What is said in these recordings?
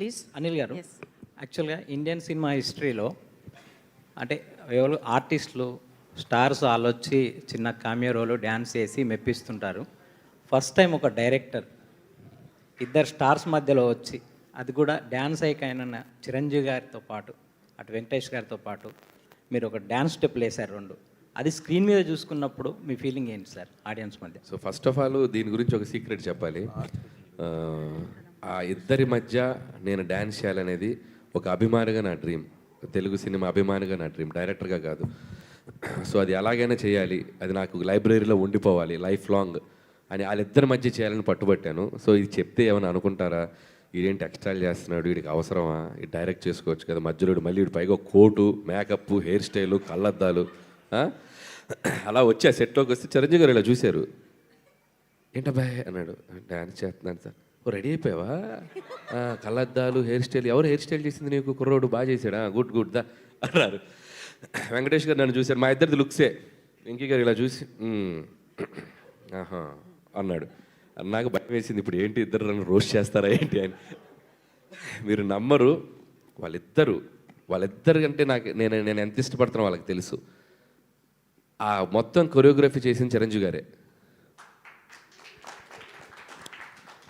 Please. Anil గారు, yes. యాక్చువల్గా Indian cinema హిస్టరీలో అంటే ఎవరు ఆర్టిస్టులు స్టార్స్ వాళ్ళు వచ్చి చిన్న కామియో రోలు డ్యాన్స్ చేసి మెప్పిస్తుంటారు. ఫస్ట్ టైం ఒక డైరెక్టర్ ఇద్దరు స్టార్స్ మధ్యలో వచ్చి అది కూడా డ్యాన్స్ ఐకాన్ చిరంజీవి గారితో పాటు అటు వెంకటేష్ గారితో పాటు మీరు ఒక డ్యాన్స్ స్టెప్లు వేశారు రెండు. అది స్క్రీన్ మీద చూసుకున్నప్పుడు మీ ఫీలింగ్ ఏంటి సార్ ఆడియన్స్ మధ్య? సో ఫస్ట్ ఆఫ్ ఆల్ దీని గురించి ఒక సీక్రెట్ చెప్పాలి. ఆ ఇద్దరి మధ్య నేను డ్యాన్స్ చేయాలనేది ఒక అభిమానిగా నా డ్రీమ్, తెలుగు సినిమా అభిమానిగా నా డ్రీమ్, డైరెక్టర్గా కాదు. సో అది ఎలాగైనా చేయాలి, అది నాకు లైబ్రరీలో ఉండిపోవాలి లైఫ్ లాంగ్ అని వాళ్ళిద్దరి మధ్య చేయాలని పట్టుబట్టాను. సో ఇది చెప్తే ఏమైనా అనుకుంటారా, వీడేంటి ఎక్స్ట్రాలు చేస్తున్నాడు, వీడికి అవసరమా, ఇది డైరెక్ట్ చేసుకోవచ్చు కదా, మధ్యలో మళ్ళీ వీడి పైగా కోటు, మేకప్, హెయిర్ స్టైలు, కళ్ళద్దాలు అలా వచ్చి ఆ సెట్లోకి వస్తే చిరంజీవి గారు ఇలా చూశారు. ఏంటబ్బాయ్ అన్నాడు. డ్యాన్స్ చేస్తున్నాను సార్. ఓ రెడీ అయిపోయావా, కళ్ళద్దాలు, హెయిర్ స్టైల్, ఎవరు హెయిర్ స్టైల్ చేసింది నీకు, కుర్రోడు బాగా చేశాడా, గుడ్ గుడ్ దా అన్నారు. వెంకటేష్ గారు నన్ను చూశారు, మా ఇద్దరిది లుక్సే. వెంకీ గారు ఇలా చూసి ఆహా అన్నాడు. నాకు భయం వేసింది, ఇప్పుడు ఏంటి ఇద్దరు నన్ను రోస్ట్ చేస్తారా ఏంటి అని. మీరు నమ్మరు, వాళ్ళిద్దరు అంటే నాకు నేను ఎంత ఇష్టపడుతున్నా వాళ్ళకి తెలుసు. ఆ మొత్తం కొరియోగ్రఫీ చేసిన చిరంజీవి గారే.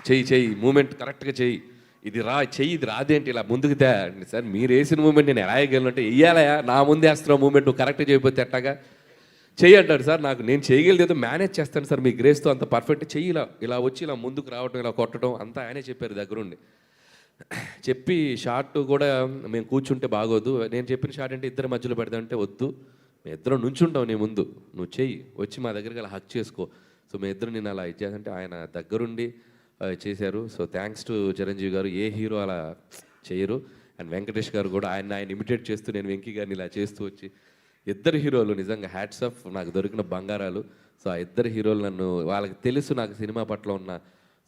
చెయ్యి మూమెంట్ కరెక్ట్గా చెయ్యి, ఇది ఇది రాదేంటి, ఇలా ముందుకు తే సార్. మీరు వేసిన మూమెంట్ నేను ఎలా వేయగలను, వేయాలయా, నా ముందు వేస్తున్నావు మూమెంట్, నువ్వు కరెక్ట్గా చేయకపోతే ఎట్టాగా చెయ్యి అంటాడు సార్. నేను చేయగలిగేదో మేనేజ్ చేస్తాను సార్, మీ గ్రేస్తో అంత పర్ఫెక్ట్ చెయ్యి, ఇలా వచ్చి ఇలా ముందుకు రావటం, ఇలా కొట్టడం అంతా ఆయనే చెప్పారు దగ్గరుండి. చెప్పి షార్ట్ కూడా మేము కూర్చుంటే బాగోదు, నేను చెప్పిన షార్ట్ అంటే ఇద్దరి మధ్యలో పెడదామంటే వద్దు, మేము ఇద్దరం నుంచుంటాం నీ ముందు, నువ్వు చెయ్యి, వచ్చి మా దగ్గరికి అలా హక్ చేసుకో. సో మేము ఇద్దరు నేను అలా ఇచ్చేదంటే ఆయన దగ్గరుండి చేశారు. సో థ్యాంక్స్ టు చిరంజీవి గారు. ఏ హీరో అలా చేయరు. అండ్ వెంకటేష్ గారు కూడా ఆయన ఇమిటేట్ చేస్తూ నేను వెంకీ గారిని ఇలా చేస్తూ వచ్చి, ఇద్దరు హీరోలు నిజంగా హ్యాట్స్ ఆఫ్, నాకు దొరికిన బంగారాలు. సో ఆ ఇద్దరు హీరోలు నన్ను, వాళ్ళకి తెలుసు నాకు సినిమా పట్ల ఉన్న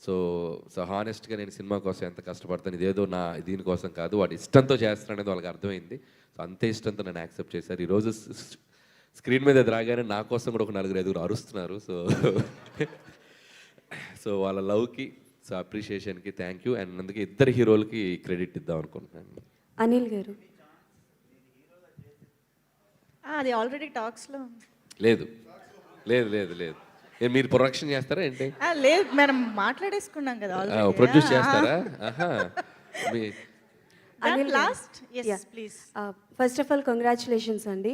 సో హానెస్ట్గా నేను సినిమా కోసం ఎంత కష్టపడతాను, ఇదేదో నా దీనికోసం కాదు, వాడు ఇష్టంతో చేస్తాను అనేది వాళ్ళకి అర్థమైంది. సో అంతే ఇష్టంతో నన్ను యాక్సెప్ట్ చేశారు. ఈరోజు స్క్రీన్ మీద అది రాగానే నా కోసం కూడా ఒక 4-5 అరుస్తున్నారు. సో వాళ్ళ లవ్కి, సో అప్రిషియేషన్కి థ్యాంక్ యూ. అండ్ అందుకే ఇద్దరు హీరోలకి క్రెడిట్ ఇద్దాం అనుకుంటున్నాను. అనిల్ గారు, అది ఆల్రెడీ టాక్స్లో లేదు లేదు లేదు లేదు మీరు ప్రొడక్షన్ చేస్తారా ఏంటి? లేదు, మనం మాట్లాడేసుకున్నాం కదా, ప్రొడ్యూస్ చేస్తారా? Last. Yes please. First of all congratulations అండి.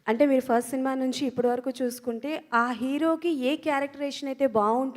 అంటే మీరు ఫస్ట్ సినిమా నుంచి ఇప్పటి వరకు చూసుకుంటే ఆ హీరోకి ఏ క్యారెక్టరేషన్ అయితే బాగుంటుంది